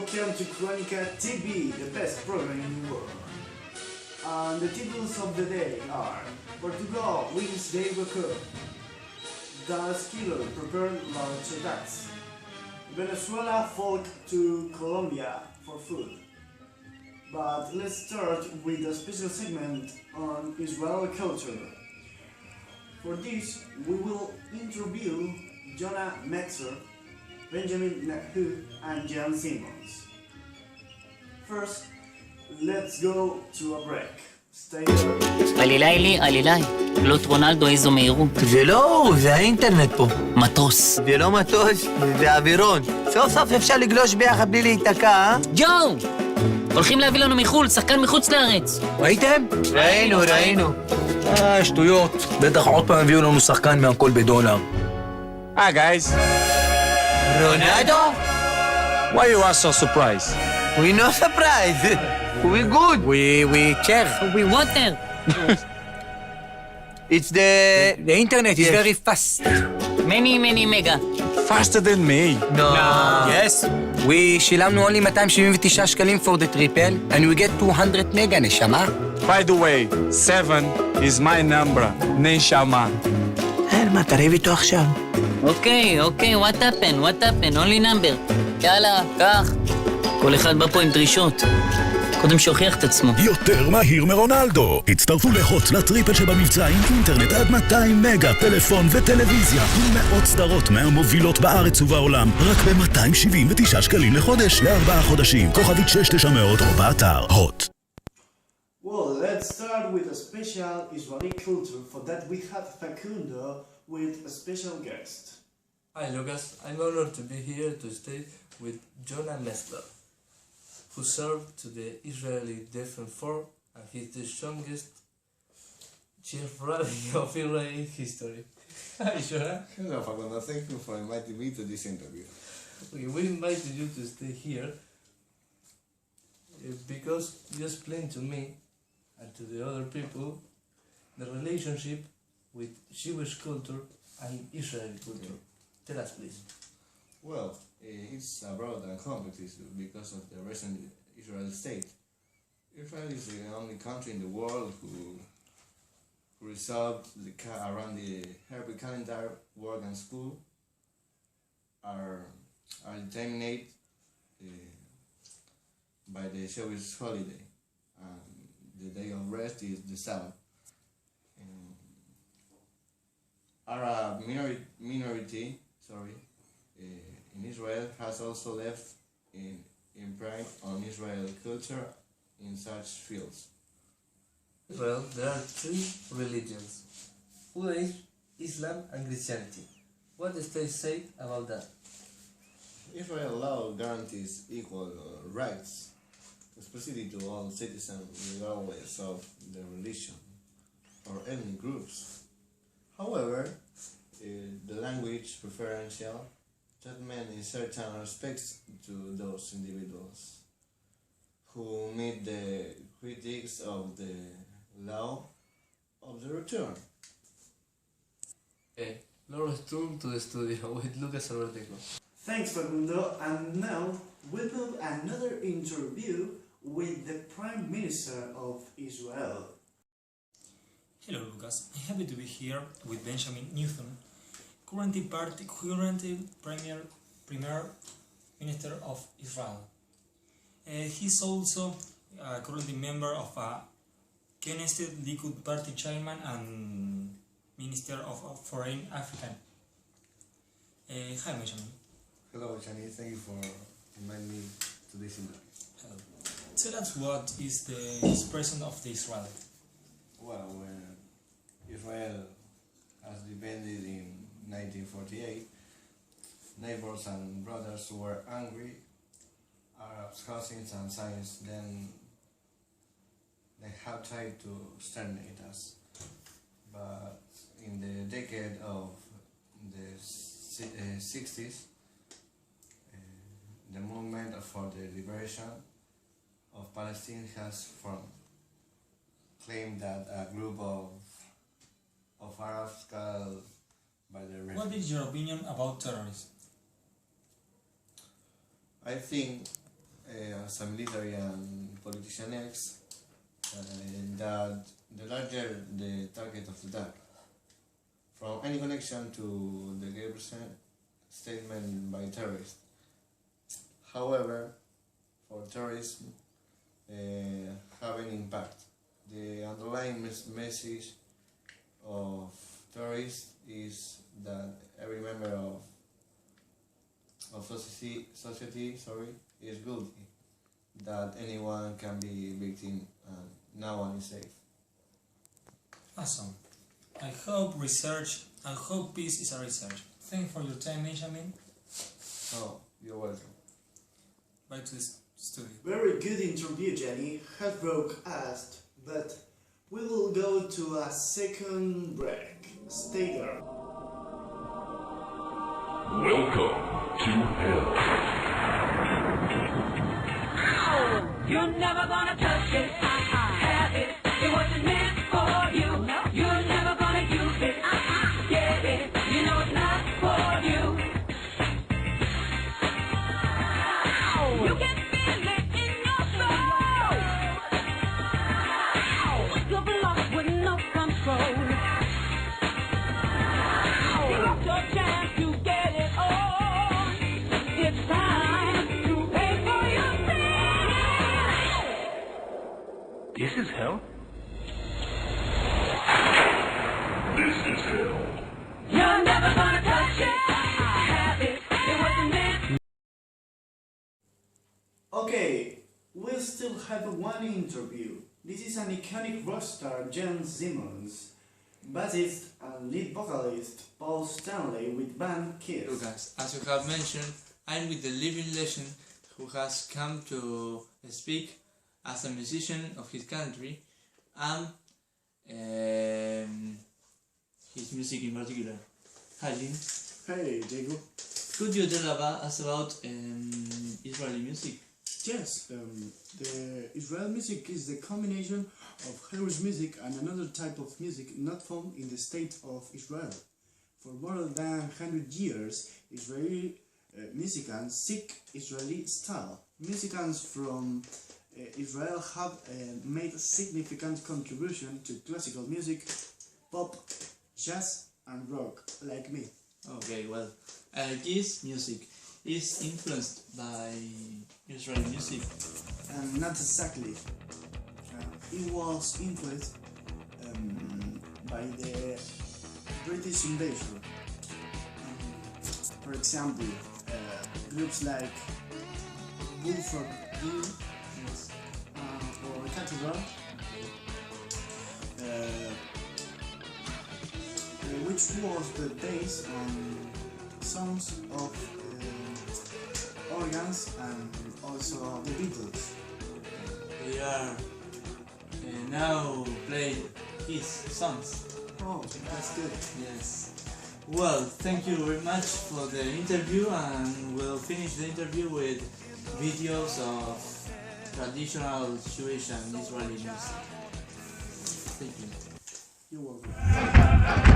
welcome to Crónica TV, the best program in the world. And the titles of the day are: Portugal wins the Euro Cup, Dallas killer prepared large attacks, Venezuela fought to Colombia for food. But let's start with a special segment on Israeli culture. For this, we will interview Jonah Metzer, Benjamin Nahu, and Gianni Simons. First, let's go to a break. Stay there. עלילה לי, עלילה. לוט רונלדו איזו מהירות. זה לא, זה האינטרנט פה. מטוס. זה לא מטוס, זה אווירון. סוף סוף אפשר לגלוש ביחד בלי להיתקע, אה? ג'ו! הולכים להביא לנו מחול, שחקן מחוץ לארץ. ראיתם? ראינו. שטויות. בטח עוד פעם הביאו לנו שחקן מהכל בדולר. Hi guys, רונלדו? why you are so surprised? We no surprise. We good. We care. We water. It's the internet is very fast. many mega. Faster than me. No. Yes. We שילמנו only 279 שקלים for the triple, and we get 200 מגה, נשמה. By the way, 7 is my number, נשמה. מה, תריב איתו עכשיו? אוקיי, what happened, only number. יאללה, קח. כל אחד בא פה עם דרישות. קודם שהוכיח את עצמו. יותר מהיר מרונלדו. הצטרפו לחוץ לטריפל שבמבצע עם אינטרנט עד 200 מגה, טלפון וטלוויזיה עם מאות סדרות מהמובילות בארץ ובעולם רק ב-279 שקלים לחודש ל4 חודשים. כוכבית 6900 או באתר הוט. Well, let's start with a special Israeli culture. For that we have Facundo with a special guest. Hi Lucas, I'm honored to be here to stay with Jonah Mesler, who served to the Israeli Defense Force and he's the strongest chief rally of Israel in history. Hi Jonah. Hello Facundo, thank you for inviting me to this interview. Okay, we invited you to stay here because you explained to me and to the other people the relationship with Jewish culture and Israeli culture. Tell us please. Well, it's a broad and complex issue because of the recent Israeli state. Israel is the only country in the world who resolved around the Hebrew calendar, work and school are determined by the Jewish holiday, and the day of rest is the Sabbath. Arab minority in Israel has also left imprint on Israel culture in such fields. Well, there are three religions: Judaism, Islam, and Christianity. What does they say about that? Israel law guarantees equal rights, especially to all citizens regardless of their religion or ethnic groups. However, the language preferential treatment in certain respects to those individuals who meet the critics of the law of the return. Okay, let's turn to the studio with Lucas Alberteco. Thanks Facundo, and now we'll do another interview with the Prime Minister of Israel. Hello Lucas, I'm happy to be here with Benjamin Netanyahu, currently Premier Minister of Israel. He's also currently member of Knesset Likud Party Chairman and Minister of Foreign African. Hi Benjamin. Hello, Gianni. Thank you for inviting me to this interview. Hello. Tell us what is the expression of the Israel? Well, when Israel has defended in 1948, neighbors and brothers were angry. Arabs, cousins and Zionists then they have tried to exterminate us. But in the decade of the 60s, the movement for the liberation of Palestine has formed. Claimed that a group of Arabs called by the What is your opinion about terrorism? I think as a military and politician X, that the larger the target of the attack, from any connection to the gay statement by terrorists. However, for terrorism have an impact. The underlying message of terrorists is that every member of society is guilty, that anyone can be victim and no one is safe. Awesome. I hope peace is a research. Thank you for your time, Benjamin. Oh, you're welcome. Back to the studio. Very good interview, Gianni. Heartbroken asked, but we will go to a second break. Stay there. Welcome to hell. You're never gonna touch it, have it. It wasn't meant for you. You're never gonna use it, get it. You know it's not for you. You can feel it in your soul. Wake up lost with no control. You got your chance to get it on. It's time to pay for your sin. This is hell? This is hell. You're never gonna touch it, have it. It wasn't meant. Okay, we still have one interview. This is an iconic rock star, Joaquin Simons, bassist and lead vocalist Paul Stanley with band Kiss. Lucas, as you have mentioned, I'm with the living legend who has come to speak as a musician of his country and his music in particular. Hi Jim. Hey, Diego. Could you tell us about Israeli music? Yes, the Israeli music is the combination of Hebrew music and another type of music not found in the state of Israel. For more than 100 years, Israeli musicians seek Israeli style. Musicians from Israel have made a significant contribution to classical music, pop, jazz and rock, like me. Okay, well, this music is influenced by Israeli music. Not exactly. It was influenced by the British invasion. For example, groups like Bullfrog Hill or Cathedral, which was the base on songs of organs and also the Beatles. We are now playing his songs. Oh, that's good. Yes. Well, thank you very much for the interview, and we'll finish the interview with videos of traditional Jewish and Israeli music. Thank you. You're welcome.